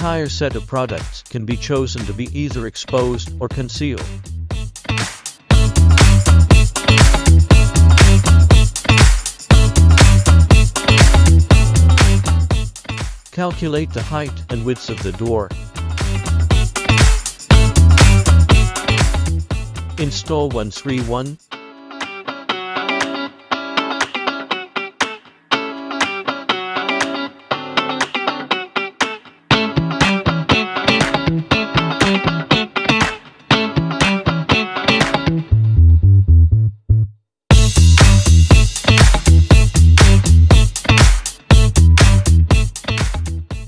entire set of products can be chosen to be either exposed or concealed. Calculate the height and width of the door. Install 131.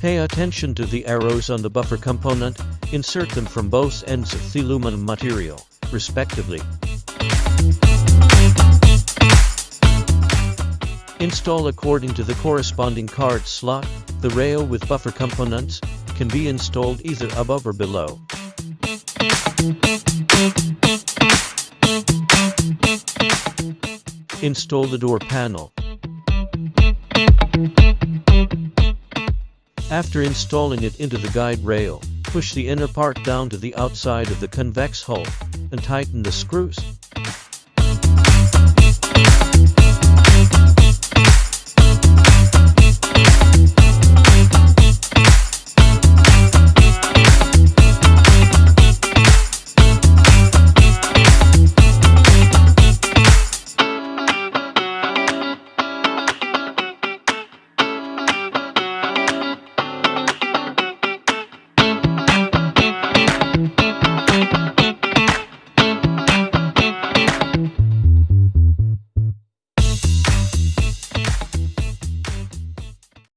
Pay attention to the arrows on the buffer component, insert them from both ends of the aluminum material, respectively. Install according to the corresponding card slot. The rail with buffer components can be installed either above or below. Install the door panel. After installing it into the guide rail, push the inner part down to the outside of the convex hull and tighten the screws.